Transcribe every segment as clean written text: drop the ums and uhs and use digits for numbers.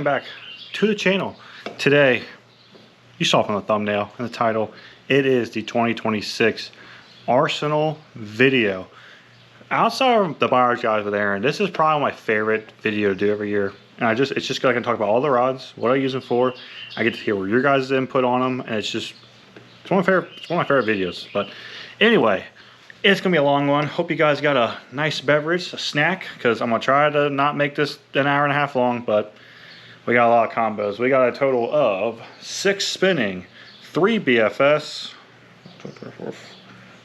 welcome back to the channel. Today, you saw from the thumbnail and the title, it is the 2026 Arsenal video. Outside of the buyers guys with Aaron, this is probably my favorite video to do every year. And it's just I can talk about all the rods, what I use them for. I get to hear your guys' input on them, and it's one of my favorite videos. But anyway, it's gonna be a long one. Hope you guys got a nice beverage, a snack, because I'm gonna try to not make this an hour and a half long, but we got a lot of combos. We got a total of 6 spinning, 3 BFS,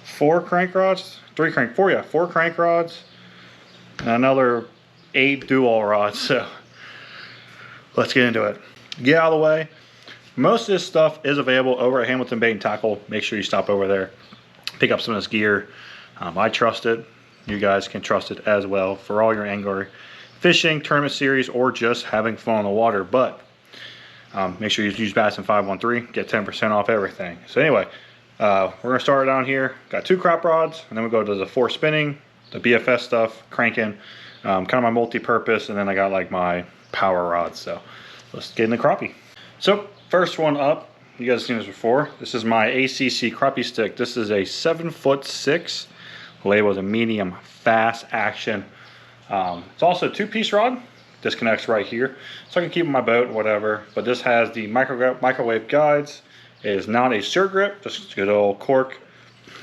4 crank rods, 4 crank rods, and another 8 dual rods. So let's get into it. Get out of the way. Most of this stuff is available over at Hamilton Bait and Tackle. Make sure you stop over there, pick up some of this gear. I trust it. You guys can trust it as well for all your angler fishing, tournament series, or just having fun on the water. But make sure you use Bassin 513, get 10% off everything. So anyway, we're gonna start down here. Got 2 crop rods, and then we go to the 4 spinning, the BFS stuff, cranking, kind of my multi-purpose, and then I got like my power rods. So let's get in the crappie. So first one up, you guys have seen this before. This is my ACC crappie stick. This is a 7'6", labeled as a medium fast action. It's also a 2-piece rod. Disconnects right here, so I can keep it in my boat, whatever. But this has the microwave guides. It is not a stir grip, just a good old cork.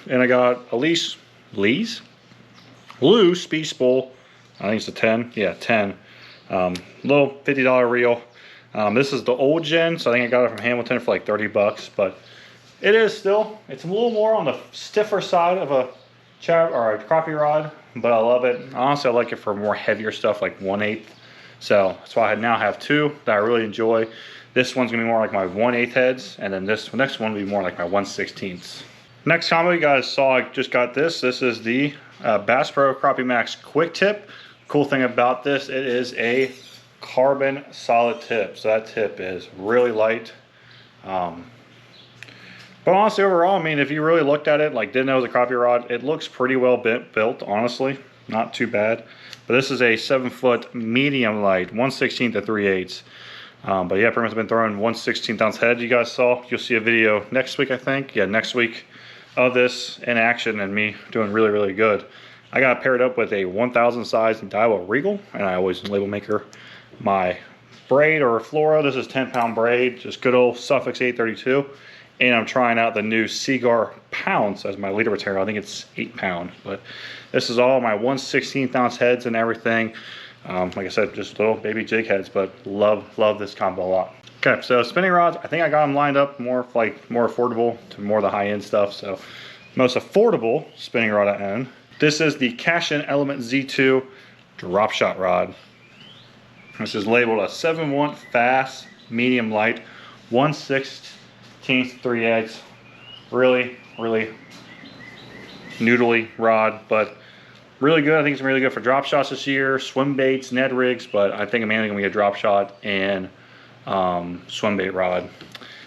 And I got a loose speed spool. I think it's a 10. Yeah, 10. Little $50 reel. This is the old gen, so I think I got it from Hamilton for like 30 bucks. But it's a little more on the stiffer side of a crappie rod, but I love it. Honestly, I like it for more heavier stuff like 1/8. So that's why I now have 2 that I really enjoy. This one's gonna be more like my 1/8 heads, and then this next one will be more like my 1/16. Next combo you guys saw, I just got this. This is the Bass Pro Crappie Max Quick Tip. Cool thing about this, it is a carbon solid tip. So that tip is really light. But honestly, overall, I mean, if you really looked at it, like didn't know it was a crappie rod, it looks pretty well built, honestly. Not too bad. But this is a 7-foot medium light, 1/16 to 3/8. But yeah, pretty much been throwing 1/16 ounce head. You guys saw, you'll see a video next week, I think. Yeah, next week of this in action and me doing really, really good. I got paired up with a 1000 size Daiwa Regal, and I always label maker my braid or flora. This is 10-pound braid, just good old Suffix 832. And I'm trying out the new Seaguar pounds as my leader material. I think it's 8-pound, but this is all my 1/16 ounce heads and everything. Like I said, just little baby jig heads, but love this combo a lot. Okay, so spinning rods, I think I got them lined up more affordable to more of the high-end stuff. So most affordable spinning rod I own. This is the Cash-In Element Z2 drop shot rod. This is labeled a 7-1 fast, medium light, 1/16 3/8. Really noodly rod, but really good. I think it's really good for drop shots this year, swim baits, Ned rigs, but I think I'm mainly gonna be a drop shot and swim bait rod.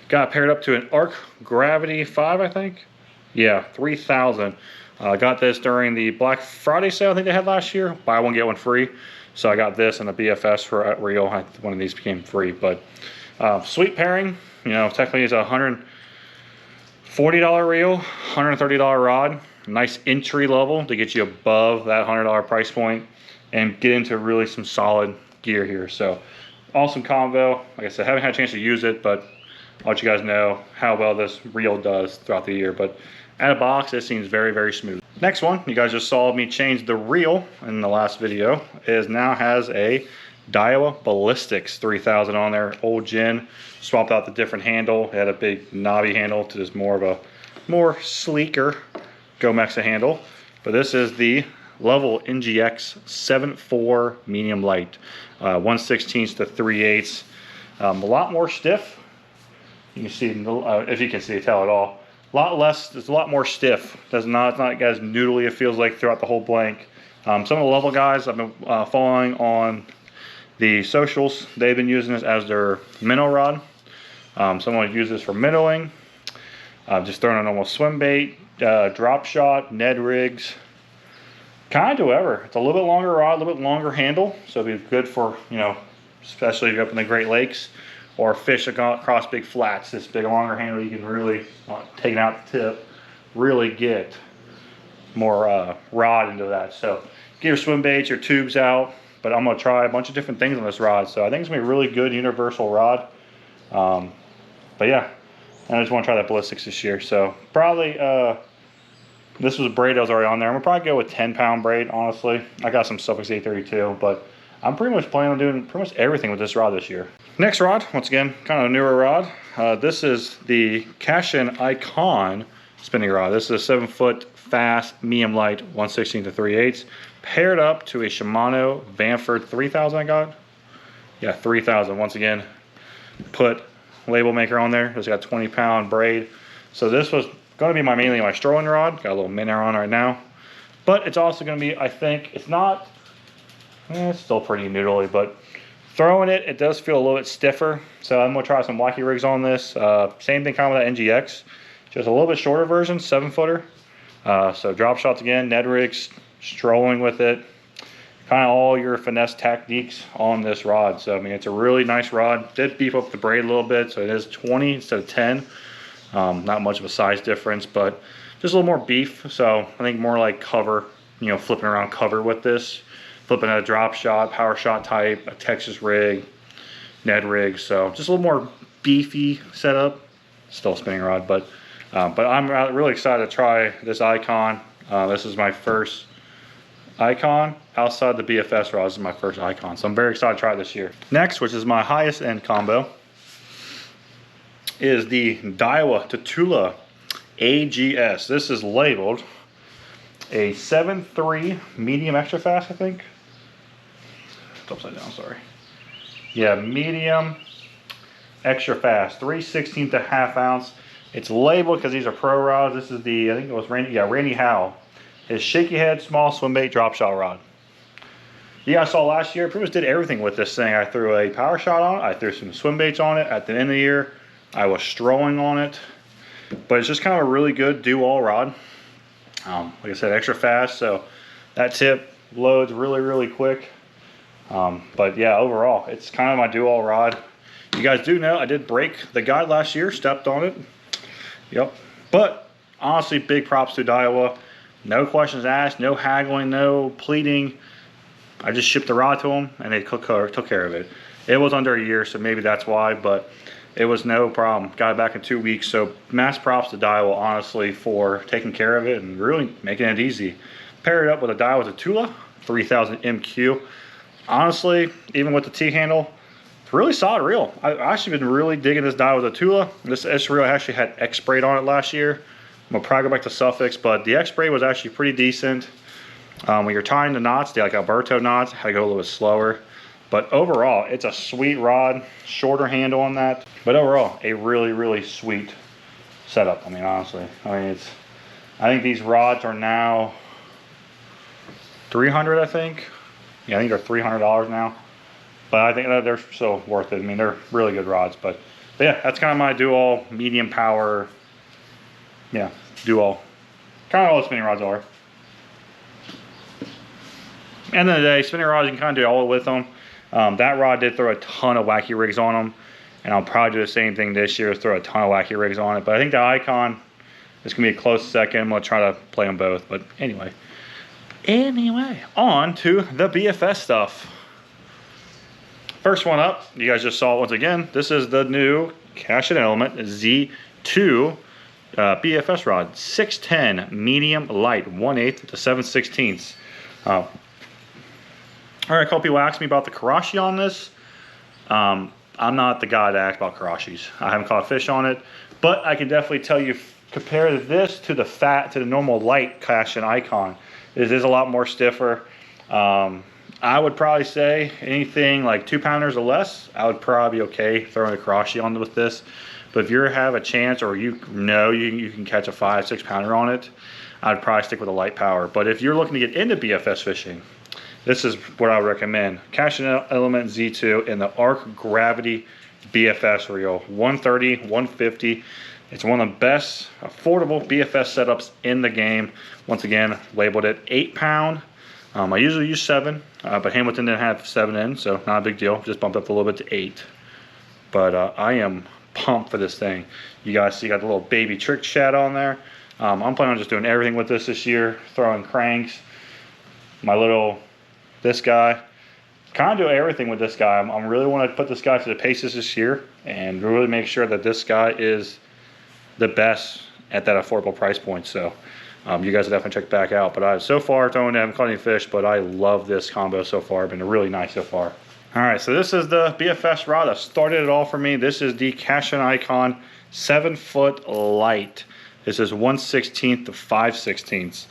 Got paired up to an Arc Gravity 5, I think. Yeah, 3000. Got this during the Black Friday sale I think they had last year. Buy one, get one free. So I got this and a BFS for a reel. One of these became free, but sweet pairing. You know, technically it's a $140 reel, $130 rod. Nice entry level to get you above that $100 price point and get into really some solid gear here. So awesome combo. Like I said, haven't had a chance to use it, but I'll let you guys know how well this reel does throughout the year. But out of box, it seems very, very smooth. Next one, you guys just saw me change the reel in the last video, now has a Daiwa Ballistics 3000 on there, old gen. Swapped out the different handle. It had a big knobby handle to just more of a sleeker Gomexa handle. But this is the Level NGX 7.4 medium light, 1/16 to 3/8. A lot more stiff. You can see, if you can see, tell at all. A lot less. It's a lot more stiff. It's not as noodly. It feels like throughout the whole blank. Some of the Level guys I've been following on the socials, they've been using this as their minnow rod. Someone use this for minnowing, just throwing a normal swim bait, drop shot, Ned rigs, kind of do whatever. It's a little bit longer rod, a little bit longer handle, so it'd be good for, you know, especially if you're up in the Great Lakes, or fish across big flats. This big longer handle, you can really, taking out the tip, really get more rod into that. So get your swim baits, your tubes out, but I'm gonna try a bunch of different things on this rod. So I think it's gonna be a really good universal rod. But yeah, I just wanna try that ballistics this year. So probably, this was a braid that was already on there. I'm gonna probably go with 10-pound braid, honestly. I got some Suffix 832, but I'm pretty much planning on doing pretty much everything with this rod this year. Next rod, once again, kind of a newer rod. This is the Cashin Icon spinning rod. This is a 7-foot fast, medium light, 1/16 to 3/8, paired up to a Shimano Vanford 3000 I got. Yeah, 3000. Once again, put label maker on there. It's got 20-pound braid. So this was going to be mainly my strolling rod. Got a little minnow on right now. But it's also going to be, I think, it's not, it's still pretty noodly, but throwing it, it does feel a little bit stiffer. So I'm going to try some wacky rigs on this. Same thing kind of with that NGX. Just a little bit shorter version, 7-footer. So drop shots again, Ned rigs, strolling with it. Kind of all your finesse techniques on this rod. So I mean, it's a really nice rod. Did beef up the braid a little bit, so it is 20 instead of 10. Not much of a size difference, but just a little more beef. So I think more like cover, you know, flipping around cover with this. Flipping a drop shot, power shot type, a Texas rig, Ned rig. So just a little more beefy setup. Still a spinning rod, but I'm really excited to try this Icon. This is my first Icon outside the BFS rod. This is my first Icon, so I'm very excited to try it this year. Next, which is my highest end combo, is the Daiwa Tatula AGS. This is labeled a 7.3 medium extra fast, I think. It's upside down, sorry. Yeah, medium extra fast, 3/16 to ½ ounce. It's labeled because these are pro rods. This is the, I think it was Randy Howell. His shaky head, small swim bait, drop shot rod. Yeah, I saw last year, pretty much did everything with this thing. I threw a power shot on it. I threw some swim baits on it. At the end of the year, I was strolling on it. But it's just kind of a really good do-all rod. Like I said, extra fast, so that tip loads really, really quick. But yeah, overall, it's kind of my do-all rod. You guys do know I did break the guide last year, stepped on it. Yep. But honestly, big props to Daiwa. No questions asked, no haggling, no pleading. I just shipped the rod to them and they took care of it. It was under a year, so maybe that's why, but it was no problem. Got it back in 2 weeks, so mass props to Daiwa, honestly, for taking care of it and really making it easy. Pair it up with a Daiwa Tatula 3000 MQ. Honestly, even with the T-handle, it's really solid reel. I've actually been really digging this Daiwa Tatula. This reel actually had X-Braid on it last year. I'm gonna probably go back to Suffix, but the X-Braid was actually pretty decent. When you're tying the knots, the like Alberto knots, I had to go a little bit slower. But overall, it's a sweet rod, shorter handle on that. But overall, a really, really sweet setup. I mean, honestly, I think these rods are now $300, I think. Yeah, I think they're $300 now. But I think that they're still worth it. I mean, they're really good rods. But yeah, that's kind of my do-all medium power. Yeah, do-all. Kind of all the spinning rods are. End of the day, spinning rods, you can kind of do all with them. That rod did throw a ton of wacky rigs on them. And I'll probably do the same thing this year, throw a ton of wacky rigs on it. But I think the Icon is going to be a close second. I'm going to try to play them both. But anyway, on to the BFS stuff. First one up, you guys just saw once again. This is the new Cashin Element Z2 BFS rod. 610 medium light, 1/8 to 7/16. All right, a couple people asked me about the Karashi on this. I'm not the guy to ask about Karashis. I haven't caught fish on it, but I can definitely tell you, compare this to the normal light Cashin Icon. It is a lot more stiffer. I would probably say anything like 2-pounders or less, I would probably be okay throwing a Karashi on with this. But if you have a chance, or you know you can catch a 5-6 pounder on it, I'd probably stick with a light power. But if you're looking to get into BFS fishing, this is what I would recommend. Cashin Element Z2 in the Arc Gravity BFS reel. 130, 150. It's one of the best affordable BFS setups in the game. Once again, labeled it 8-pound. I usually use 7, but Hamilton didn't have 7 in, so not a big deal. Just bumped up a little bit to 8. But I am pumped for this thing. You guys see, got the little baby trick shad on there. I'm planning on just doing everything with this year, throwing cranks, this guy. Kind of do everything with this guy. I'm really want to put this guy to the paces this year and really make sure that this guy is the best at that affordable price point. So you guys will definitely check back out. But so far, I haven't caught any fish, but I love this combo so far. It's been really nice so far. All right, so this is the BFS rod that started it all for me. This is the Cash and Icon 7-foot light. This is 1/16 to 5/16.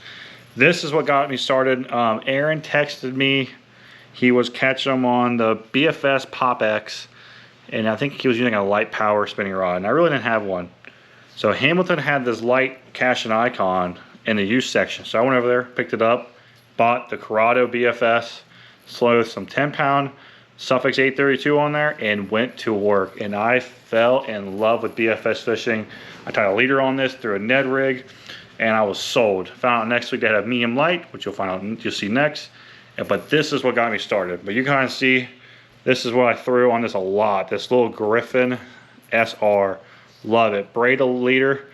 This is what got me started. Aaron texted me. He was catching them on the BFS Pop X, and I think he was using a light power spinning rod, and I really didn't have one. So Hamilton had this light Cash and Icon in the use section. So I went over there, picked it up, bought the Corrado BFS, slowed some 10-pound Suffix 832 on there, and went to work. And I fell in love with BFS fishing. I tied a leader on this through a Ned rig, and I was sold. Found out next week they had a medium light, which you'll find out, you'll see next. But this is what got me started. But you kind of see, this is what I threw on this a lot. This little Griffin SR. Love it. Braided leader.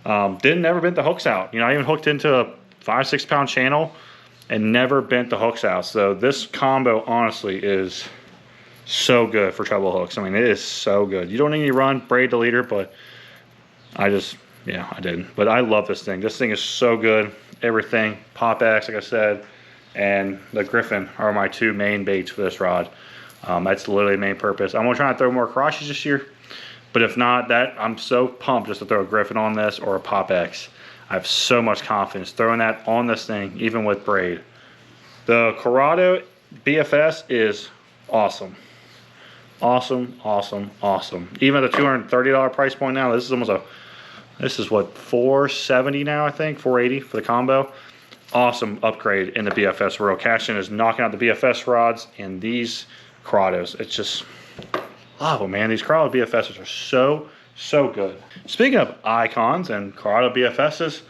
Never bent the hooks out. You know, I even hooked into a 5-6 pound channel and never bent the hooks out. So this combo honestly is so good for treble hooks. I mean, it is so good. You don't need to run braid the leader, but I didn't. But I love this thing. This thing is so good. Everything. Pop X, like I said, and the Griffin are my 2 main baits for this rod. That's literally the main purpose. I'm gonna try to throw more crotches this year, but if not, I'm so pumped just to throw a Griffin on this or a Pop X. I have so much confidence throwing that on this thing, even with braid. The Corrado BFS is awesome. Awesome, awesome, awesome. Even at the $230 price point now, this is what, $470 now, I think, $480 for the combo. Awesome upgrade in the BFS world. Cashin is knocking out the BFS rods and these Corrados. It's just, love them, man. These Corrado BFSs are so good. Speaking of icons and Corrado BFSs,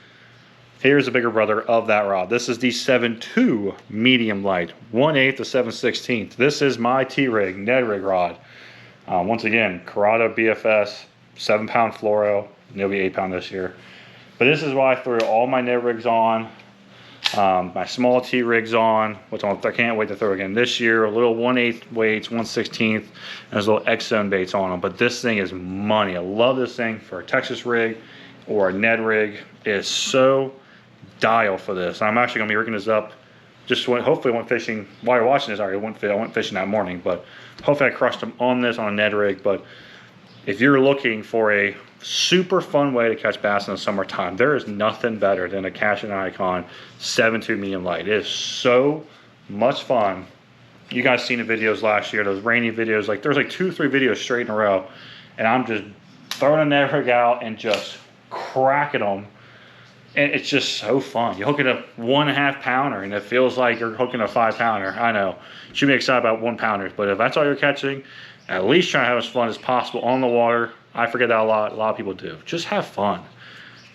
here's the bigger brother of that rod. This is the 7.2 medium light, 1/8 to 7/16. This is my T-rig, Ned rig rod. Once again, Corrado BFS, 7-pound fluoro. It'll be 8-pound this year. But this is why I threw all my Ned rigs on. My small T rigs on, which I can't wait to throw again this year. A little 1/8 weights, 1/16, and there's little X-Zone baits on them. But this thing is money. I love this thing for a Texas rig or a Ned rig. It is so dialed for this. I'm actually gonna be rigging this up. Hopefully I went fishing while you're watching this. I went fishing that morning, but hopefully I crushed them on this on a Ned rig. But if you're looking for a super fun way to catch bass in the summertime, there is nothing better than a Cash and Icon 7.2 medium light. It is so much fun. You guys seen the videos last year, those rainy videos. Like there's like 2-3 videos straight in a row, and I'm just throwing a Ned rig out and just cracking them. And it's just so fun. You hook it a 1.5 pounder and it feels like you're hooking a 5 pounder. I know, you should be excited about 1 pounders, but if that's all you're catching, at least try to have as fun as possible on the water. I forget that a lot of people do. Just have fun.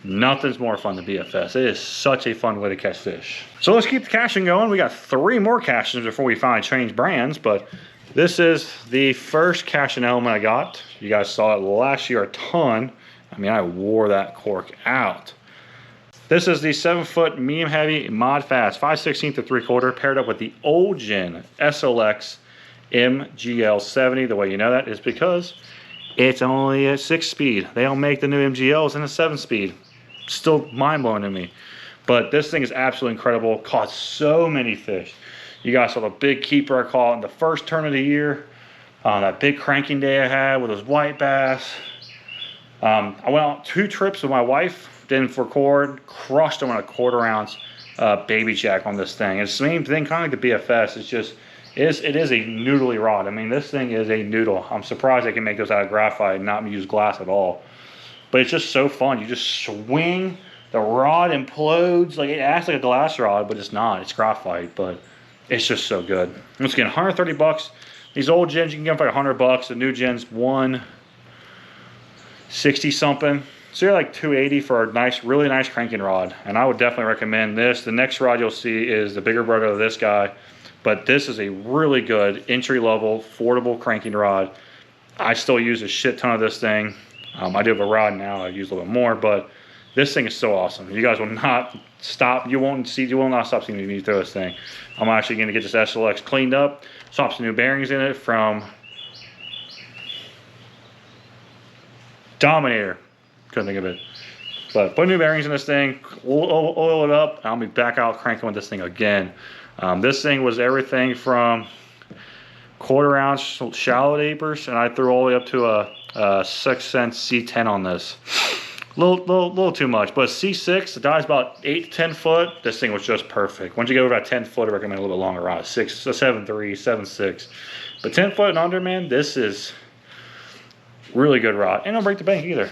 Nothing's more fun than BFS. It is such a fun way to catch fish. So let's keep the caching going. We got 3 more cachings before we finally change brands, but this is the first caching element I got. You guys saw it last year a ton. I mean, I wore that cork out. This is the 7-foot medium heavy mod fast 5/16 to 3/4 paired up with the old gen SLX MGL 70. The way you know that is because it's only a 6-speed. They don't make the new MGLs in a 7-speed. Still mind-blowing to me. But this thing is absolutely incredible. Caught so many fish. You guys saw the big keeper I caught in the first turn of the year. That big cranking day I had with those white bass. I went on 2 trips with my wife. Didn't record. Crushed them on a 1/4 ounce baby jack on this thing. It's the same thing, kind of like the BFS. It's just, it is a noodly rod. I mean, this thing is a noodle. I'm surprised they can make those out of graphite and not use glass at all. But it's just so fun. You just swing, the rod implodes. Like, it acts like a glass rod, but it's not. It's graphite, but it's just so good. Once again, 130 bucks. These old gens you can get them for like 100 bucks. The new gens, 160 something. So you're like 280 for a nice, really nice cranking rod. And I would definitely recommend this. The next rod you'll see is the bigger brother of this guy. But this is a really good entry-level, affordable cranking rod. I still use a shit ton of this thing. I do have a rod now. I use a little bit more, but this thing is so awesome. You guys will not stop. You will not stop seeing me throw this thing. I'm actually going to get this SLX cleaned up, swap some new bearings in it from Dominator. Couldn't think of it. But put new bearings in this thing, oil it up, and I'll be back out cranking with this thing again. This thing was everything from 1/4 ounce shallow tapers, and I threw all the way up to a 6 cent C10 on this. Little too much, but C6, the die's about 8 to 10 foot. This thing was just perfect. Once you get over about 10 foot, I recommend a little bit longer rod, 7.3, 7.6. But 10 foot and under, man, this is really good rod. And don't break the bank either.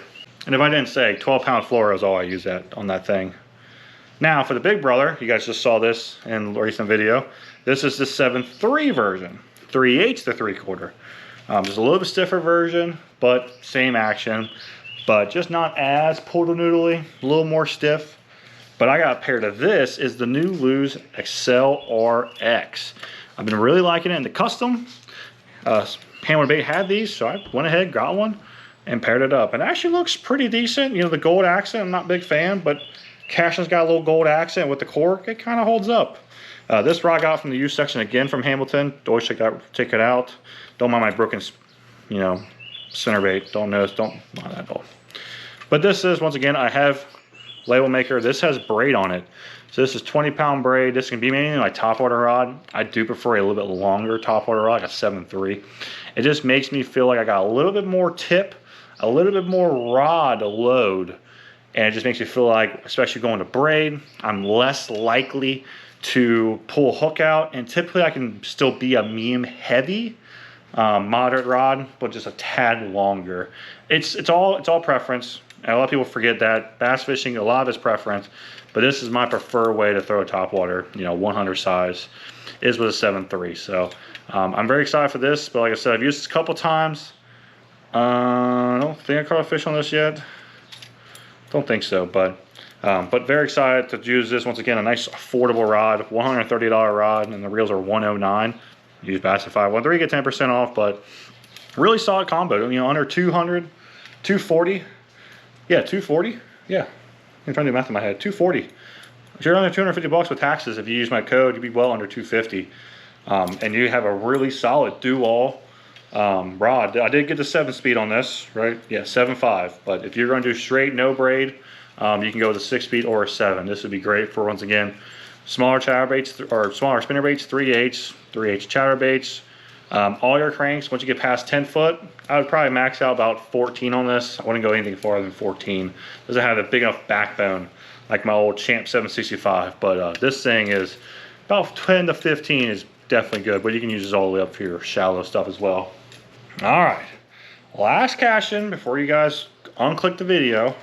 And if I didn't say, 12-pound fluoro is all I use on that thing. Now for the big brother, you guys just saw this in a recent video. This is the 7.3 version, 3/8 to 3/4. Just a little bit stiffer version, but same action, but just not as poodle-noodly, a little more stiff. But I got paired to this is the new Lew's Excel RX. I've been really liking it in the custom. Hammer Bait had these, so I went ahead, got one, and paired it up. And it actually looks pretty decent. You know, the gold accent, I'm not a big fan, but Cashion's got a little gold accent with the cork. It kind of holds up. This rod I got from the used section again from Hamilton. Always check it out. Don't mind my broken, you know, spinnerbait. Don't mind that at all. But this is, once again, I have label maker. This has braid on it. So this is 20-pound braid. This can be mainly my topwater rod. I do prefer a little bit longer topwater rod, like a 7.3. It just makes me feel like I got a little bit more tip, a little bit more rod to load. And it just makes me feel like, especially going to braid, I'm less likely to pull a hook out. And typically I can still be a medium heavy, moderate rod, but just a tad longer. It's all preference. And a lot of people forget that bass fishing, a lot of it's preference, but this is my preferred way to throw a topwater, you know, 100 size is with a 7.3. So I'm very excited for this, but like I said, I've used this a couple times. I don't think I caught a fish on this yet. Don't think so, but very excited to use this. Once again, a nice affordable rod, $130 rod, and the reels are $109. Use Bass at 513, get 10% off, but really solid combo. You know, under 200, 240. Yeah, 240. Yeah, I'm trying to do math in my head. 240. If you're under 250 bucks with taxes, if you use my code, you'd be well under 250. And you have a really solid do-all rod. I did get the 7-speed on this, right? Yeah, 7.5. But if you're going to do straight, no braid, you can go with a 6-speed or a 7. This would be great for, once again, smaller chatterbaits or smaller spinnerbaits, 3/8 chatterbaits. All your cranks, once you get past 10 foot, I would probably max out about 14 on this. I wouldn't go anything farther than 14. Doesn't have a big enough backbone like my old Champ 765. But this thing is about 10 to 15 is definitely good. But you can use this all the way up for your shallow stuff as well. All right, last casting before you guys unclick the video.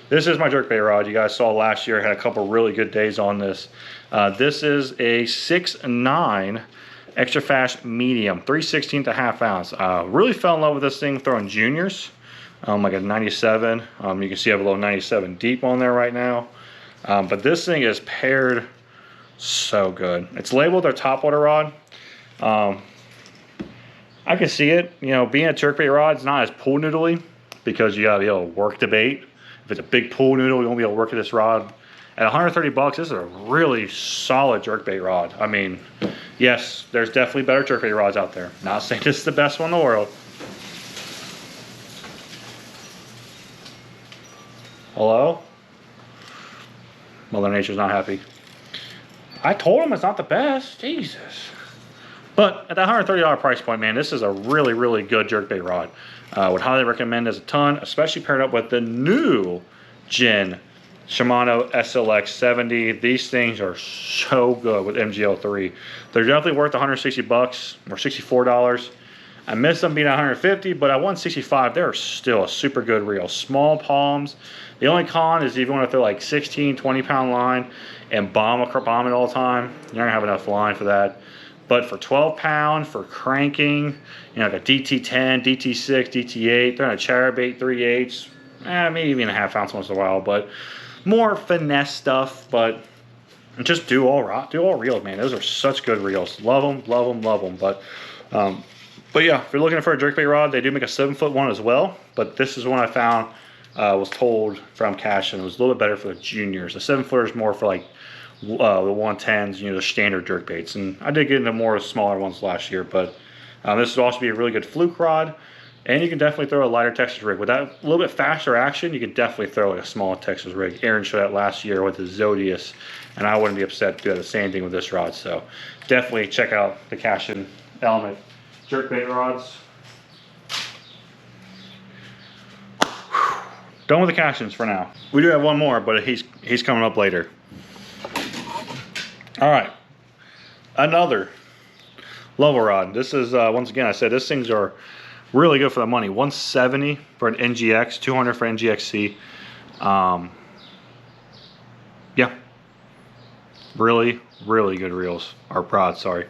This is my jerkbait rod. You guys saw last year I had a couple really good days on this. This is a 6.9 extra fast medium, 3/16 1/2 ounce. Really fell in love with this thing throwing juniors, like a 97. You can see I have a little 97 deep on there right now. But this thing is paired so good. It's labeled our topwater rod. I can see it. You know, being a jerkbait rod, it's not as pool noodly because you gotta be able to work the bait. If it's a big pool noodle, you won't be able to work at this rod. At 130 bucks, this is a really solid jerkbait rod. I mean, yes, there's definitely better jerkbait rods out there. Not saying this is the best one in the world. Hello? Mother Nature's not happy. I told him it's not the best. Jesus. But at that $130 price point, man, this is a really, really good jerkbait rod. Would highly recommend as a ton, especially paired up with the new gen Shimano SLX 70. These things are so good with MGL3. They're definitely worth 160 bucks or $64. I miss them being 150, but at 165, they're still a super good reel. Small palms. The only con is if you want to throw like 16, 20-pound line and bomb it all the time, you're not gonna have enough line for that. But for 12-pound, for cranking, you know, like a DT10, DT6, DT8, they're on a chatterbait 3/8, maybe even a half ounce once in a while, but more finesse stuff. But just do all reels, man. Those are such good reels. Love them, love them, love them. But yeah, if you're looking for a jerkbait rod, they do make a 7-foot one as well. But this is one I found, was told from Cash, and it was a little bit better for the juniors. The 7-footer is more for like the 110s, you know, the standard jerkbaits. And I did get into more smaller ones last year, but this would also be a really good fluke rod. And you can definitely throw a lighter Texas rig. With that a little bit faster action, you can definitely throw like a small Texas rig. Aaron showed that last year with the Zodius, and I wouldn't be upset to do the same thing with this rod. So definitely check out the Cashin Element jerkbait rods. Done with the Cashins for now. We do have one more, but he's coming up later. All right, another level rod. This is once again, I said these things are really good for the money. 170 for an NGX, 200 for NGXC. Yeah, really good reels, or rods, sorry.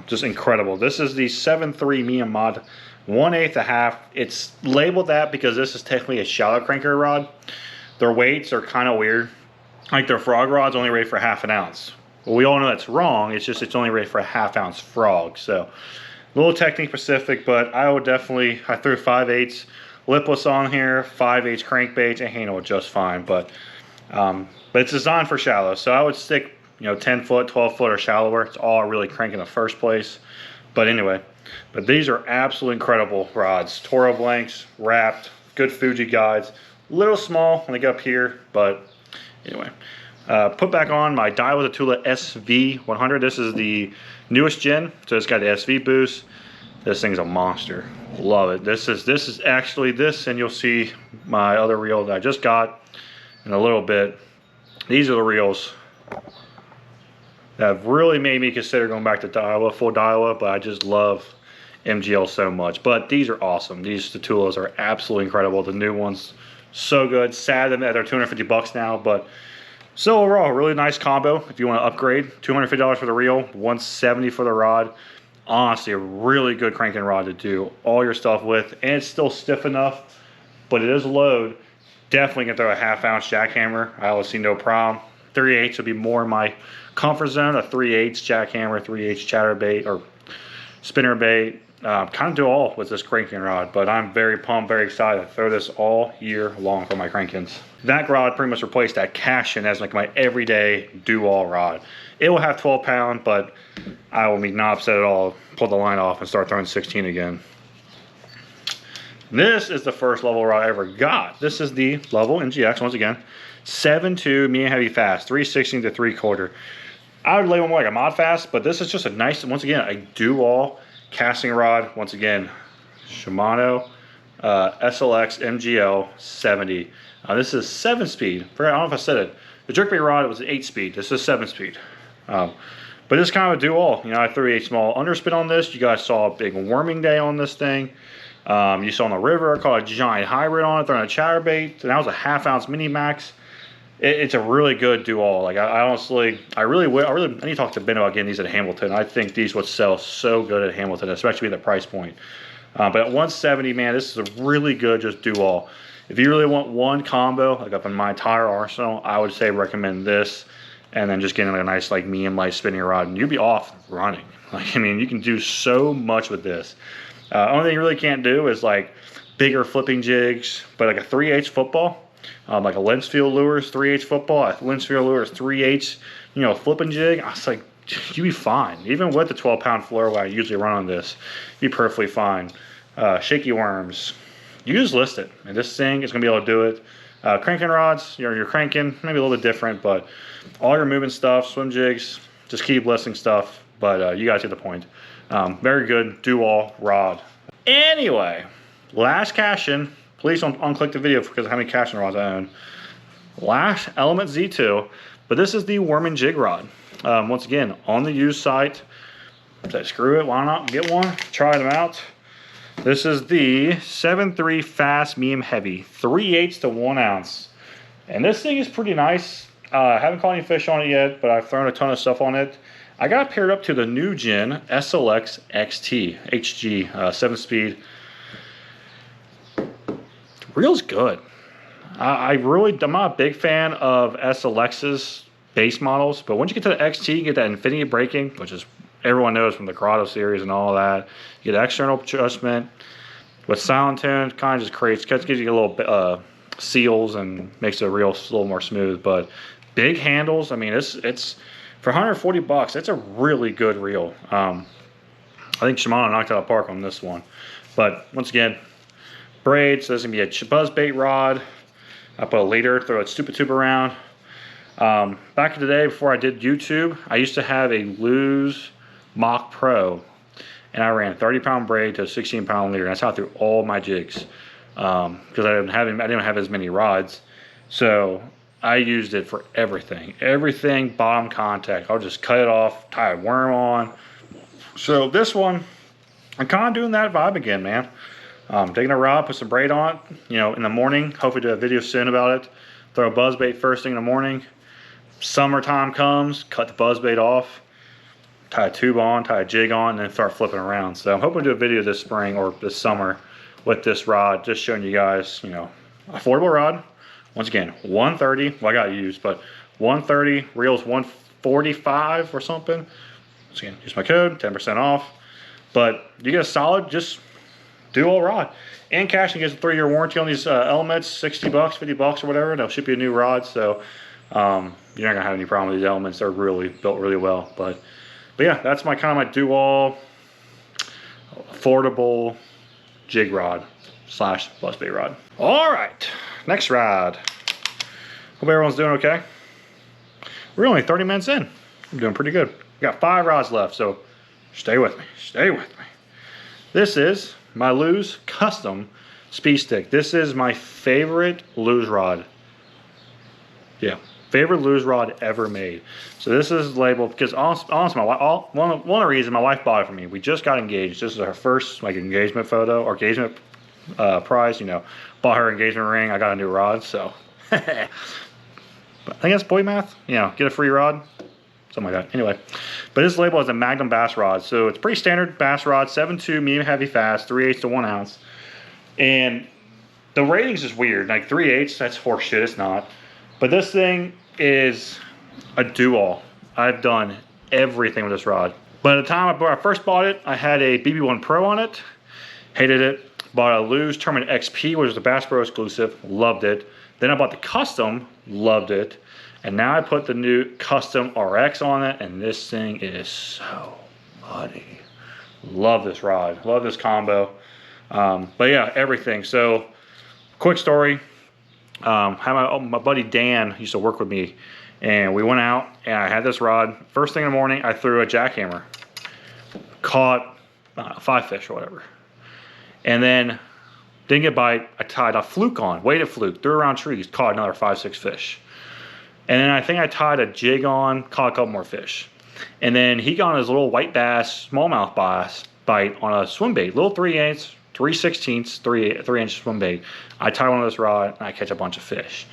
Just incredible. This is the 7.3 Mia Mod 1/8 a half. It's labeled that because this is technically a shallow cranker rod. Their weights are kind of weird. Like their frog rod's only rated for ½ ounce. Well, we all know that's wrong. It's just it's only rated for a ½ ounce frog. So a little technique specific, but I would definitely, I threw 5/8 lipless on here, 5/8 crankbaits, and handle it just fine. But it's designed for shallow, so I would stick, you know, 10 foot, 12 foot or shallower. It's all really crank in the first place. But anyway, but these are absolutely incredible rods. Toro blanks, wrapped, good Fuji guides. A little small when they get up here, but anyway. Put back on my Daiwa Tula SV100. This is the newest gen, so it's got the SV boost. This thing's a monster. Love it. This is actually this, and you'll see my other reel that I just got in a little bit. These are the reels that have really made me consider going back to Daiwa, full Daiwa, but I just love MGL so much. But these are awesome. These Tulas are absolutely incredible. The new ones, so good. Sad that they're 250 bucks now, but so overall, really nice combo. If you want to upgrade, $250 for the reel, $170 for the rod. Honestly, a really good cranking rod to do all your stuff with, and it's still stiff enough, but it is a load. Definitely can throw a ½ ounce jackhammer. I always see no problem. 3/8 would be more in my comfort zone. A 3/8 jackhammer, 3/8 chatterbait or spinnerbait. Kind of do all with this cranking rod, but I'm very pumped, very excited to throw this all year long for my crankins. That rod pretty much replaced that Cashin as like my everyday do-all rod. It will have 12 pound, but I will be not upset at all. Pull the line off and start throwing 16 again. This is the first level rod I ever got. This is the Level NGX, once again. 7.2 medium heavy fast, 3/16 to 3/4. I would label them like a mod fast, but this is just a nice, once again, a do-all casting rod. Once again, Shimano SLX MGL 70. This is 7-speed. I don't know if I said it. The jerkbait rod, it was an 8-speed. This is 7-speed. But it's kind of a do-all. You know, I threw a small underspin on this. You guys saw a big worming day on this thing. You saw on the river, I caught a giant hybrid on it, throwing a chatterbait. And that was a ½ ounce mini max. It's a really good do-all. Like I honestly, I need to talk to Ben about getting these at Hamilton. I think these would sell so good at Hamilton, especially at the price point. But at 170, man, this is a really good just do-all. If you really want one combo, like up in my entire arsenal, I would say recommend this, and then just getting like a nice like medium light spinning rod, and you'd be off running. Like I mean, you can do so much with this. Only thing you really can't do is like bigger flipping jigs, but like a 3/8 football. Like a Lensfield Lures 3/8 football, a Lensfield Lures 3/8, you know, flipping jig. I was like, you'd be fine. Even with the 12-pound fluoro I usually run on this, you'd be perfectly fine. Shaky worms, you just list it, and this thing is gonna be able to do it. Cranking rods, you're cranking, maybe a little bit different, but all your moving stuff, swim jigs, just keep listing stuff. But you guys get the point. Very good do-all rod. Anyway, last Cashin. Please don't unclick the video because of how many Cashin rods I own. Last Element Z2, but this is the worm and jig rod. Once again, on the used site. So screw it, why not get one? Try them out. This is the 7.3 fast medium heavy, 3/8 to 1 ounce. And this thing is pretty nice. I haven't caught any fish on it yet, but I've thrown a ton of stuff on it. I got it paired up to the new gen SLX XT HG 7-speed. Reel's good. I'm not a big fan of SLX's base models, but once you get to the XT, you get that infinity braking, which is everyone knows from the Grotto series and all that. You get external adjustment with silent tune, kind of just gives you a little seals and makes it a little more smooth. But big handles, I mean, it's for 140 bucks. It's a really good reel. I think Shimano knocked out of the park on this one. But once again, braid, so this is gonna be a buzz bait rod. I put a leader, throw a stupid tube around. Back in the day, before I did YouTube, I used to have a Lose Mach Pro, and I ran 30-pound braid to a 16-pound leader. And that's how I threw all my jigs, because I didn't have as many rods, so I used it for everything. Everything bottom contact, I'll just cut it off, tie a worm on. So this one, I'm kind of doing that vibe again, man. Taking a rod, put some braid on it, you know, in the morning. Hopefully do a video soon about it. Throw a buzz bait first thing in the morning. Summertime comes, cut the buzz bait off, tie a tube on, tie a jig on, and then start flipping around. So I'm hoping to do a video this spring or this summer with this rod, just showing you guys, you know, affordable rod. Once again, 130, well, I got used, but 130, reels 145 or something. Once again, use my code, 10% off. But you get a solid, just dual rod. And Cashion gets a 3-year warranty on these elements, 60 bucks, 50 bucks or whatever. They'll ship you a new rod, so you're not gonna have any problem with these elements. They're really built really well. But yeah, that's my kind of my dual affordable jig rod / buzz bait rod. All right, next rod. Hope everyone's doing okay. We're only 30 minutes in. I'm doing pretty good. We got 5 rods left, so stay with me. Stay with me. This is my Lose Custom Speed Stick. This is my favorite Lose rod. Yeah, favorite Lose rod ever made. So this is labeled, because honestly, one of the reasons my wife bought it for me, we just got engaged. This is our first like engagement photo or engagement prize. You know, bought her engagement ring. I got a new rod, so. But I think that's boy math. You know, get a free rod. Something like that. Anyway, but this label is a Magnum bass rod, so it's pretty standard bass rod, 7.2 medium heavy fast, 3/8 to 1 ounce, and the ratings is weird. Like 3/8, that's horse shit. It's not. But this thing is a do-all. I've done everything with this rod. But at the time I first bought it, I had a BB1 Pro on it. Hated it. Bought a Lose Tournament XP, which was the Bass Pro exclusive. Loved it. Then I bought the Custom. Loved it. And now I put the new Custom RX on it, and this thing is so muddy. Love this rod. Love this combo. But yeah, everything. So, quick story. Had my buddy Dan used to work with me, and we went out, and I had this rod. First thing in the morning, I threw a jackhammer. Caught 5 fish or whatever. And then, didn't get bite. I tied a fluke on, weighted fluke, threw around trees, caught another 5-6 fish. And then I think I tied a jig on, caught a couple more fish. And then he got on his little white bass, smallmouth bass bite on a swim bait, little 3/8, 3/16, 3-inch swim bait. I tie one of this rod and I catch a bunch of fish.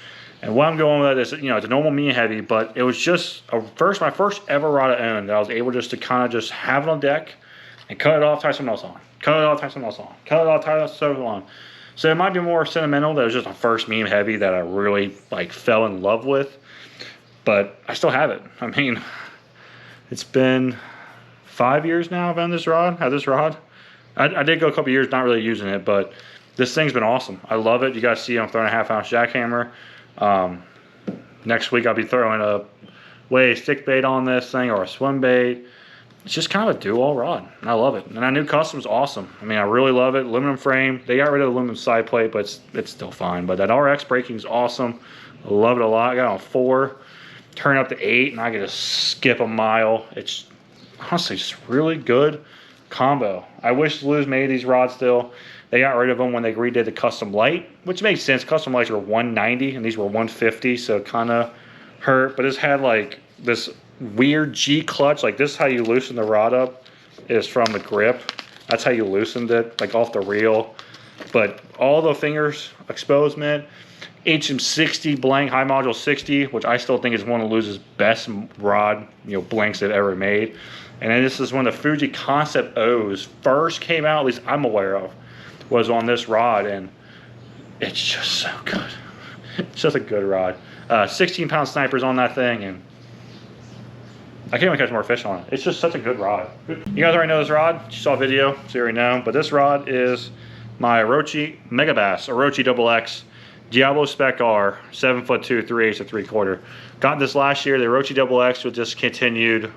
And what I'm going with is, you know, it's a normal medium heavy, but it was just my first ever rod I owned that I was able just to kind of just have it on deck and cut it off, tie something else on. Cut it off, tie something else on. Cut it off, tie something on. So it might be more sentimental that it was just my first medium heavy that I really like fell in love with. But I still have it. I mean, it's been 5 years now I've owned this rod, had this rod. I did go a couple years not really using it, but this thing's been awesome. I love it. You guys see I'm throwing a 1/2 ounce jackhammer. Next week I'll be throwing a weighted stick bait on this thing or a swim bait. It's just kind of a do-all rod. I love it. And I knew Custom's awesome. I mean, I really love it. Aluminum frame. They got rid of the aluminum side plate, but it's still fine. But that RX braking is awesome. I love it a lot. I got it on 4. Turn up to 8 and I can just skip a mile. It's honestly just really good combo. I wish Lose made these rods still. They got rid of them when they redid the Custom Light, which makes sense. Custom Lights were 190 and these were 150, so it kind of hurt. But this had like this weird G clutch. Like this is how you loosen the rod up, is from the grip. That's how you loosened it, like off the reel. But all the fingers, exposement, HM60 blank, high module 60, which I still think is one of Lose's best rod, you know, blanks they've ever made. And then this is when the Fuji Concept O's first came out, at least I'm aware of, was on this rod, and it's just so good. It's just a good rod. 16-pound snipers on that thing, and I can't even catch more fish on it. It's just such a good rod. You guys already know this rod. You saw a video, so you already know. But this rod is my Orochi Megabass, Orochi XX Diablo Spec R, 7'2", 3/8 to 3/4. Got this last year. The Orochi XX was discontinued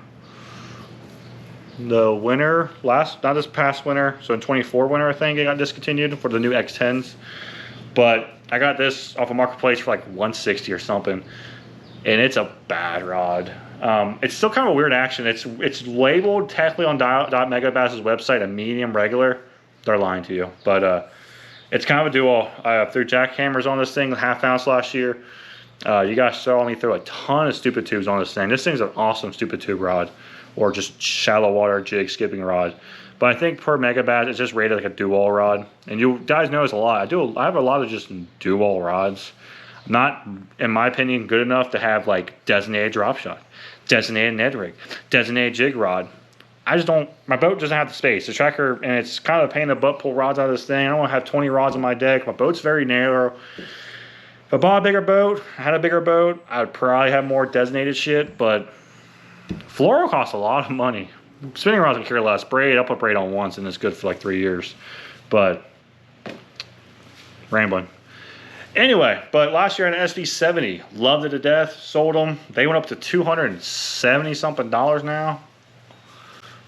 the winter, not this past winter, so in 24 winter, I think it got discontinued for the new X10s. But I got this off of Marketplace for like 160 or something, and it's a bad rod. It's still kind of a weird action. It's labeled technically on Megabass's website a medium regular. They're lying to you, but it's kind of a duo. I threw jackhammers on this thing, 1/2 ounce last year. You guys saw me throw a ton of stupid tubes on this thing. This thing's an awesome stupid tube rod, or just shallow water jig skipping rod. But I think per Megabass, it's just rated like a dual rod. And you guys know it's a lot. I have a lot of just dual rods. Not, in my opinion, good enough to have like designated drop shot, designated Ned rig, designated jig rod. I just don't, my boat doesn't have the space. The tracker, and it's kind of a pain in the butt pull rods out of this thing. I don't want to have 20 rods on my deck. My boat's very narrow. If I bought a bigger boat, had a bigger boat, I would probably have more designated shit, but fluoro costs a lot of money. Spinning rods can care less. Braid, I'll put braid on once and it's good for like 3 years. But, rambling. Anyway, but last year I had an SV70. Loved it to death. Sold them. They went up to $270 something now.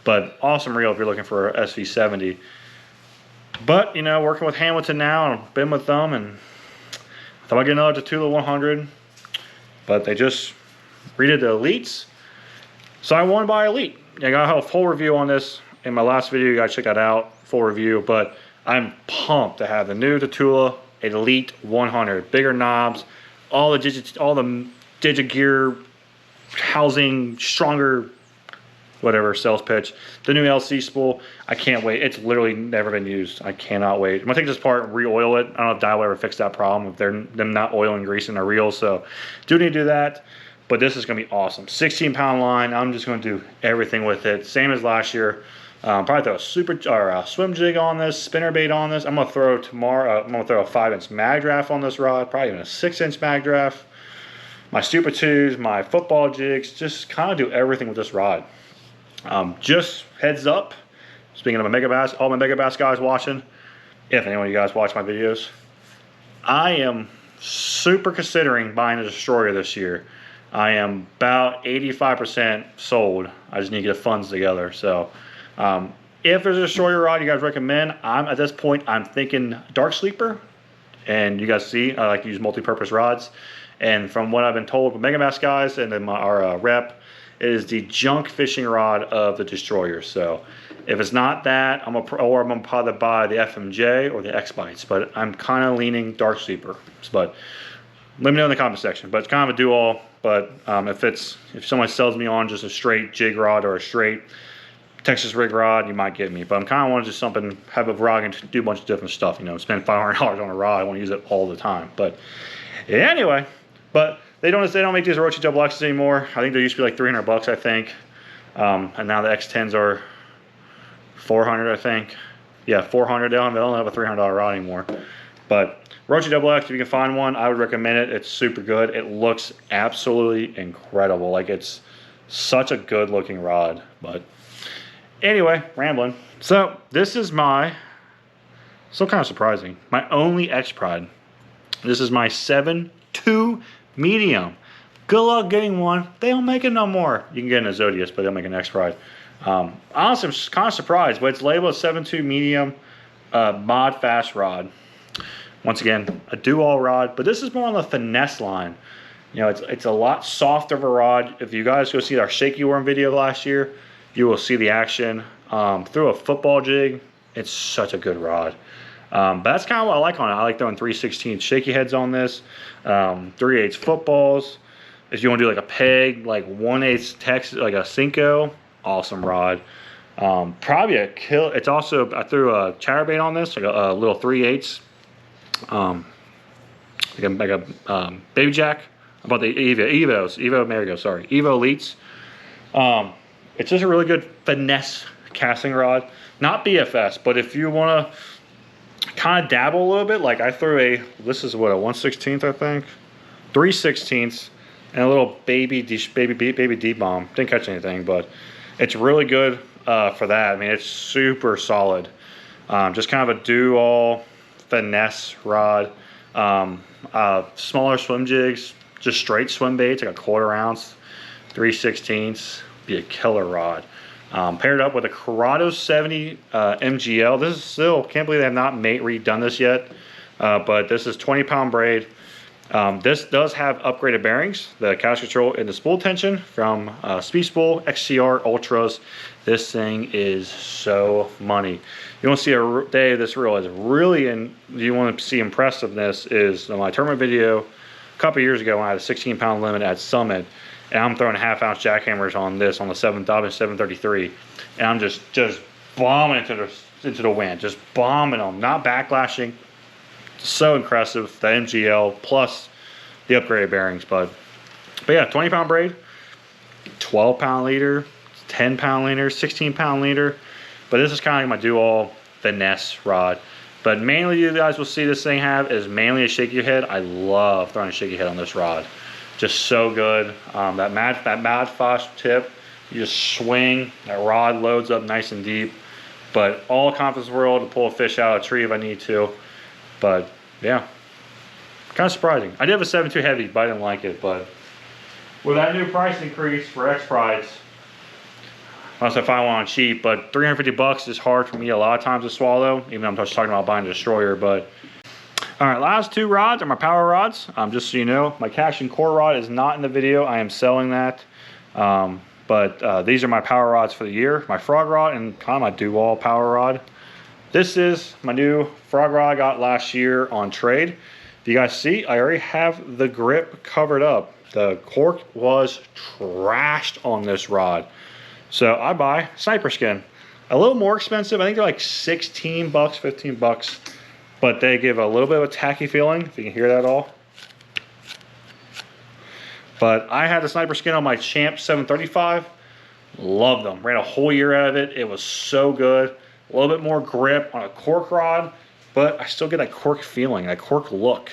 But awesome reel if you're looking for an SV70. But, you know, working with Hamilton now, I've been with them, and I thought I'd get another Tatula 100. But they just redid the Elites. So I wanted to buy Elite. I got a full review on this in my last video. You guys check that out, full review. But I'm pumped to have the new Tatula Elite 100. Bigger knobs, all the digit gear housing, stronger, whatever sales pitch. The new LC spool. I can't wait. It's literally never been used. I cannot wait. I'm gonna take this apart and re-oil it. I don't know if Dye will ever fix that problem if they're them not oiling and greasing their reels. So do need to do that. But this is going to be awesome. 16-pound line. I'm just going to do everything with it. Same as last year. Probably throw a swim jig on this, spinnerbait on this. I'm going to throw tomorrow. I'm going to throw a 5-inch mag draft on this rod. Probably even a 6-inch mag draft. My stupid twos, my football jigs. Just kind of do everything with this rod. Just heads up. Speaking of my Megabass, all my Megabass guys watching, if anyone of you guys watch my videos, I am super considering buying a destroyer this year. I am about 85% sold. I just need to get the funds together. So if there's a destroyer rod you guys recommend, at this point I'm thinking Dark Sleeper. And you guys see I like to use multi-purpose rods. And from what I've been told from Megabass guys and then our rep, it is the junk fishing rod of the destroyer. So if it's not that, I'm gonna probably buy the FMJ or the X-Bites. But I'm kind of leaning Dark Sleeper. But let me know in the comment section. But it's kind of a do-all. But if someone sells me on just a straight jig rod or a straight Texas rig rod, you might get me. But I'm kind of want to just have a rod and do a bunch of different stuff. You know, spend $500 on a rod. I want to use it all the time. But anyway, but they don't make these Orochi XXs anymore. I think they used to be like $300, I think. And now the X10s are $400, I think. Yeah, $400. They don't have a $300 rod anymore. But Orochi XX, if you can find one, I would recommend it. It's super good. It looks absolutely incredible. Like, it's such a good looking rod. But anyway, rambling. So this is still kind of surprising, my only X Pride. This is my 7.2 medium. Good luck getting one. They don't make it no more. You can get in a Zodius, but they'll make an X Pride. Honestly, I'm kind of surprised, but it's labeled 7.2 medium mod fast rod. Once again, a do-all rod, but this is more on the Finesse line. You know, it's a lot softer of a rod. If you guys go see our shaky worm video last year, you will see the action. Through a football jig, it's such a good rod. But that's kind of what I like on it. I like throwing 3/16 shaky heads on this, 3/8 footballs. If you want to do like a peg, like 1/8 Texas, like a Cinco, awesome rod. Probably a kill. It's also, I threw a chatterbait on this, like a little 3/8. Like a baby jack. About the Evo Elites. It's just a really good finesse casting rod. Not BFS, but if you want to kind of dabble a little bit, like I threw this is what, a 1/16, I think. 3/16, and a little baby D-bomb. Didn't catch anything, but it's really good for that. I mean, it's super solid. Just kind of a do-all finesse rod. Smaller swim jigs, just straight swim baits, like a 1/4 ounce, 3/16, be a killer rod. Paired up with a Corrado 70 MGL. This is still, can't believe they have not redone this yet, but this is 20-pound braid. This does have upgraded bearings, the cast control and the spool tension from Speed Spool XCR Ultras. This thing is so money. You want to see a day of this reel is really, you want to see impressiveness is my tournament video a couple years ago when I had a 16-pound limit at Summit, and I'm throwing 1/2 ounce jackhammers on this on the 733, and I'm just bombing into the wind, just bombing them, not backlashing. So impressive, the MGL plus the upgraded bearings. But yeah, 20-pound braid, 12-pound leader, 10-pound leader, 16-pound leader. But this is kind of like my do-all finesse rod. But mainly you guys will see this thing have is mainly a shaky head. I love throwing a shaky head on this rod. Just so good. That Mad Fosh tip, you just swing, that rod loads up nice and deep. But all confidence in the world to pull a fish out of a tree if I need to. But yeah, kind of surprising. I did have a 7.2 heavy, but I didn't like it. But with that new price increase for X Prize, unless I find one on cheap, but $350 is hard for me a lot of times to swallow, even though I'm just talking about buying a destroyer. But all right, last 2 rods are my power rods. Just so you know, my Cash and Core rod is not in the video. I am selling that. But these are my power rods for the year. My frog rod and kind of my do-all power rod. This is my new frog rod I got last year on trade. If you guys see, I already have the grip covered up. The cork was trashed on this rod. So I buy sniper skin. A little more expensive. I think they're like 16 bucks, 15 bucks. But they give a little bit of a tacky feeling, if you can hear that all. But I had the sniper skin on my Champ 735. Loved them. Ran a whole year out of it. It was so good. A little bit more grip on a cork rod, but I still get that cork feeling, that cork look.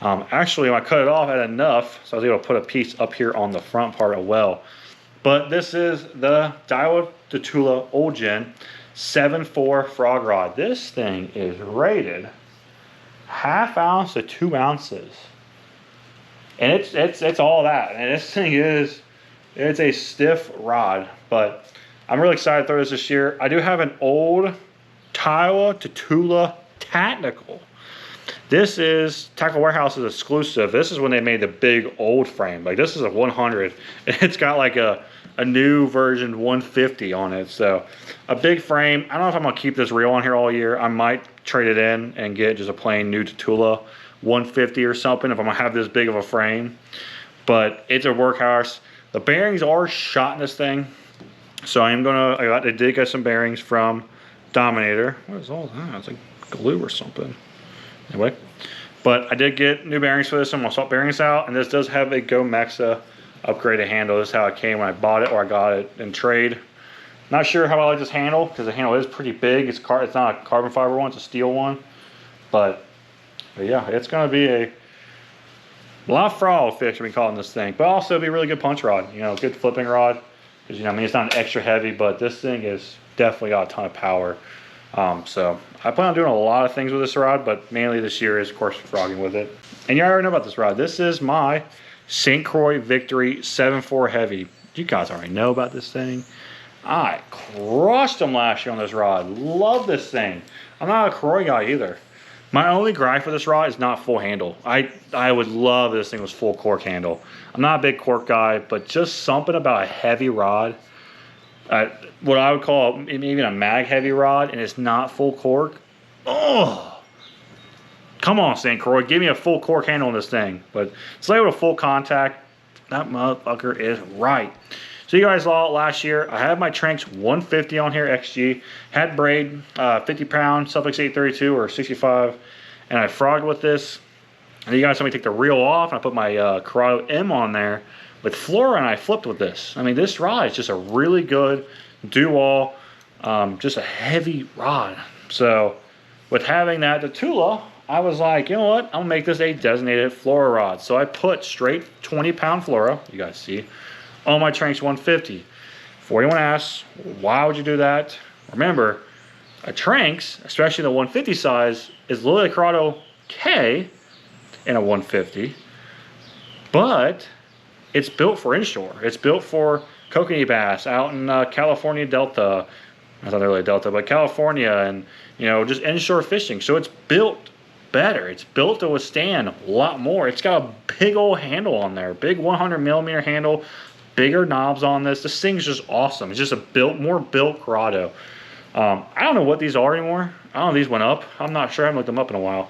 Actually, when I cut it off, I had enough, so I was able to put a piece up here on the front part as well. But this is the Daiwa Tatula Old Gen 7.4 frog rod. This thing is rated 1/2 ounce to 2 ounces. And it's all that. And this thing it's a stiff rod, but I'm really excited to throw this year. I do have an old Daiwa Tatula Tactical. This is Tackle Warehouse's exclusive. This is when they made the big old frame. Like this is a 100. And it's got like a new version 150 on it. So a big frame. I don't know if I'm gonna keep this reel on here all year. I might trade it in and get just a plain new Tatula 150 or something if I'm gonna have this big of a frame. But it's a workhorse. The bearings are shot in this thing. So I did get some bearings from Dominator. What is all that? It's like glue or something. Anyway, but I did get new bearings for this. I'm gonna swap bearings out, and this does have a Go Mexa upgraded handle. This is how it came when I bought it, or I got it in trade. Not sure how I like this handle because the handle is pretty big. It's not a carbon fiber one; it's a steel one. But yeah, it's gonna be a lot of frog fish. I've been calling this thing, but also be a really good punch rod. You know, good flipping rod. Because, you know, I mean, it's not extra heavy, but this thing is definitely got a ton of power. So I plan on doing a lot of things with this rod, but mainly this year is, of course, frogging with it. And you already know about this rod. This is my St. Croix Victory 7.4 Heavy. You guys already know about this thing. I crushed them last year on this rod. Love this thing. I'm not a Croix guy either. My only gripe for this rod is not full handle. I would love if this thing was full cork handle. I'm not a big cork guy, but just something about a heavy rod, what I would call even a mag heavy rod, and it's not full cork. Oh, come on, St. Croix, give me a full cork handle on this thing. But slay with a full contact, that motherfucker is right. So you guys saw it last year. I had my Tranx 150 on here, XG. Had braid, 50 pound, Suffix 832 or 65. And I frogged with this. And you guys saw me take the reel off, and I put my Corrado M on there with Flora, and I flipped with this. I mean, this rod is just a really good do-all, just a heavy rod. So with having that Tatula, I was like, you know what? I'm gonna make this a designated fluoro rod. So I put straight 20-pound fluoro, you guys see, on my Tranx 150. Before anyone asks, why would you do that? Remember, a Tranx, especially the 150 size, is literally a Corrado K in a 150, but it's built for inshore. It's built for kokanee bass out in California Delta. That's not really Delta, but California, and you know, just inshore fishing. So it's built better. It's built to withstand a lot more. It's got a big old handle on there, big 100mm handle, bigger knobs on this. This thing's just awesome. It's just a more built Corrado. I don't know what these are anymore. I don't know if these went up. I'm not sure. I haven't looked them up in a while.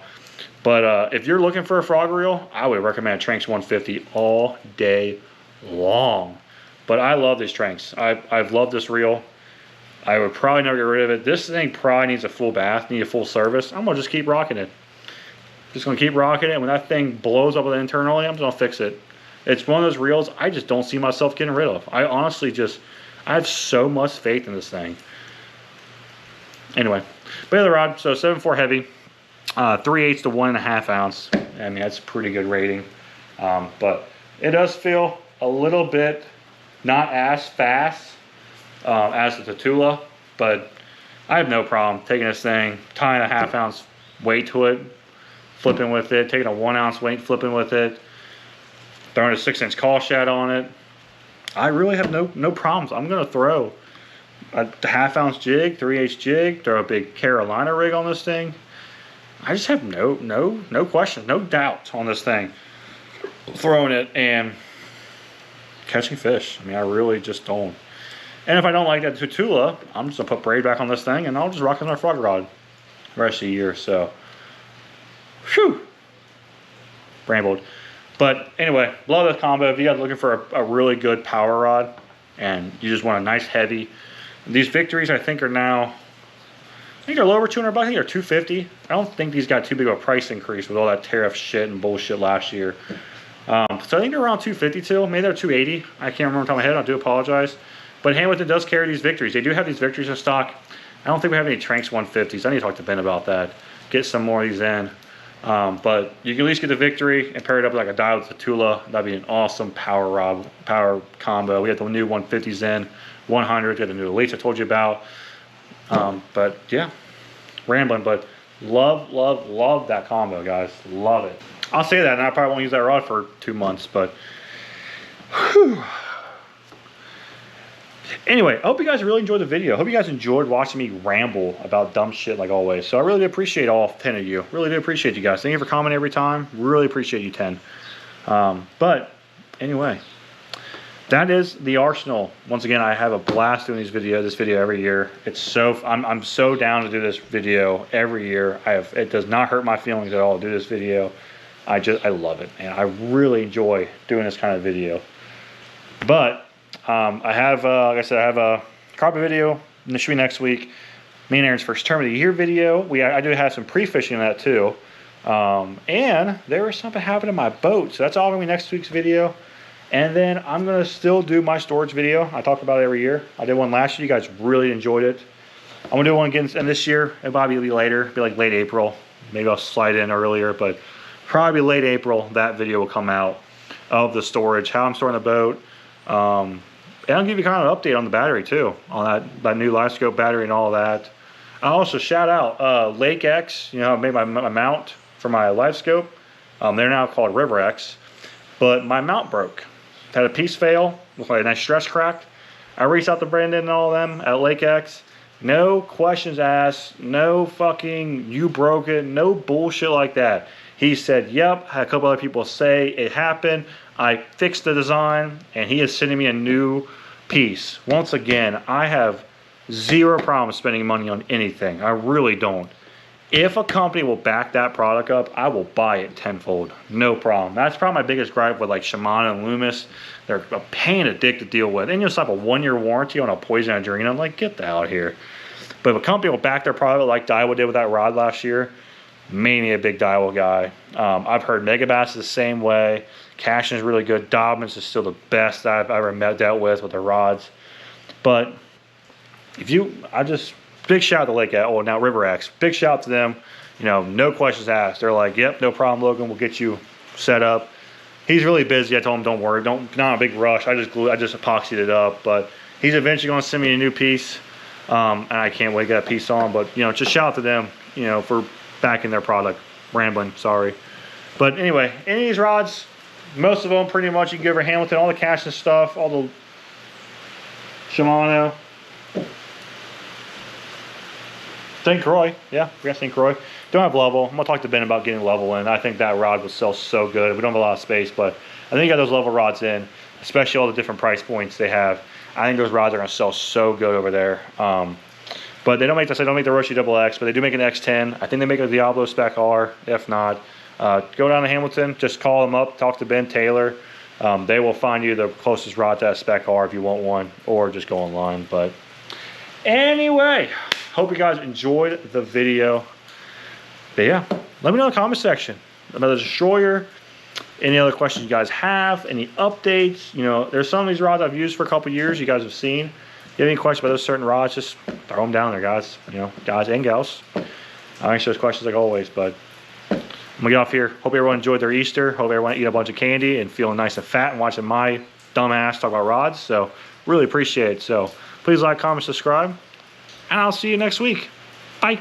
But if you're looking for a frog reel, I would recommend a Tranx 150 all day long. But I love this Tranx. I've loved this reel. I would probably never get rid of it. This thing probably needs a full bath, need a full service. I'm gonna just keep rocking it. Just gonna keep rocking it. When that thing blows up internally, I'm just gonna fix it. It's one of those reels I just don't see myself getting rid of. I honestly I have so much faith in this thing. Anyway, but yeah, the rod, so 7.4 heavy, 3/8 to 1.5 ounce. I mean, that's a pretty good rating. But it does feel a little bit not as fast as the Tatula, but I have no problem taking this thing, tying a 1/2 ounce weight to it, flipping with it, taking a 1 ounce weight, flipping with it, throwing a 6-inch call shad on it. I really have no problems. I'm gonna throw a 1/2 ounce jig, 3/8 jig, throw a big Carolina rig on this thing. I just have no questions, no doubt on this thing. Throwing it and catching fish. I mean, I really just don't. And if I don't like that Tatula, I'm just gonna put braid back on this thing and I'll just rock it on my frog rod the rest of the year. So, whew, rambled. But anyway, love this combo. If you guys are looking for a really good power rod and you just want a nice heavy, these Victories I think are now, I think they're a little over 200 bucks. I think they're 250. I don't think these got too big of a price increase with all that tariff shit and bullshit last year. So I think they're around 250 too. Maybe they're 280. I can't remember off the top of my head. I do apologize. But Hamilton does carry these Victories. They do have these Victories in stock. I don't think we have any Tranx 150s. I need to talk to Ben about that. Get some more of these in. But you can at least get the Victory and pair it up with like a dial with the Tula. That'd be an awesome power combo. We got the new 150s in, 100. Got the new Elites I told you about. But yeah, rambling. But love that combo, guys. Love it. I'll say that, and I probably won't use that rod for 2 months. But whew. Anyway, I hope you guys really enjoyed the video. I hope you guys enjoyed watching me ramble about dumb shit like always. So I really do appreciate all 10 of you. Really do appreciate you guys. Thank you for commenting every time. Really appreciate you 10. But anyway, that is the arsenal. Once again, I have a blast doing this video every year. It's so I'm so down to do this video every year. It does not hurt my feelings at all to do this video. I love it, and I really enjoy doing this kind of video. But I have, like I said, I have a crappie video, and this should be next week. Me and Aaron's first term of the year video. I do have some pre-fishing in that too. And there was something happened to my boat, so that's all going to be next week's video. And then I'm going to still do my storage video. I talk about it every year. I did one last year. You guys really enjoyed it. I'm going to do one again and this year. It'll probably be later. It'll be like late April. Maybe I'll slide in earlier, but probably late April, that video will come out of the storage, how I'm storing the boat. And I'll give you kind of an update on the battery too, on that new live scope battery and all that. I'll also shout out Lake X. You know, I made my mount for my live scope. They're now called River X. But my mount broke. Had a piece fail, looked like a nice stress crack. I reached out to Brandon and all of them at Lake X. No questions asked, no fucking you broke it, no bullshit like that. He said, yep, had a couple other people say it happened. I fixed the design, and he is sending me a new piece. Once again, I have zero problem spending money on anything. I really don't. If a company will back that product up, I will buy it tenfold. No problem. That's probably my biggest gripe with like Shimano and Loomis. They're a pain in the dick to deal with. And you just have a 1-year warranty on a Poison Adrena. I'm like, get that out of here. But if a company will back their product like Daiwa did with that rod last year, made me a big Daiwa guy. I've heard Megabass is the same way. Cashin is really good. Dobbins is still the best I've ever dealt with the rods. But if you, big shout out to Lake, now River X. Big shout out to them. You know, no questions asked. They're like, yep, no problem, Logan. We'll get you set up. He's really busy. I told him, don't worry, not a big rush. I just epoxied it up, but he's eventually going to send me a new piece, and I can't wait to get that piece on. But you know, just shout out to them, you know, for backing their product. Rambling, sorry. But anyway, any of these rods, most of them pretty much you can get over Hamilton, all the Cashin stuff, all the Shimano. St. Croix, yeah, we got St. Croix. Don't have level. I'm gonna talk to Ben about getting level in. I think that rod would sell so good. We don't have a lot of space, but I think you got those level rods in, especially all the different price points they have. I think those rods are gonna sell so good over there. But they don't make the Roshi XX, but they do make an X10. I think they make a Diablo Spec R. If not, go down to Hamilton, just call them up, talk to Ben Taylor. They will find you the closest rod to that Spec R if you want one, or just go online. But anyway, hope you guys enjoyed the video. But yeah, let me know in the comment section about the Destroyer, any other questions you guys have, any updates. You know, there's some of these rods I've used for a couple years you guys have seen. If you have any questions about those certain rods, just throw them down there, guys. You know, guys and gals. I'll answer those questions like always, but I'm gonna get off here. Hope everyone enjoyed their Easter. Hope everyone ate a bunch of candy and feeling nice and fat and watching my dumb ass talk about rods. So really appreciate it. So please like, comment, subscribe, and I'll see you next week. Bye.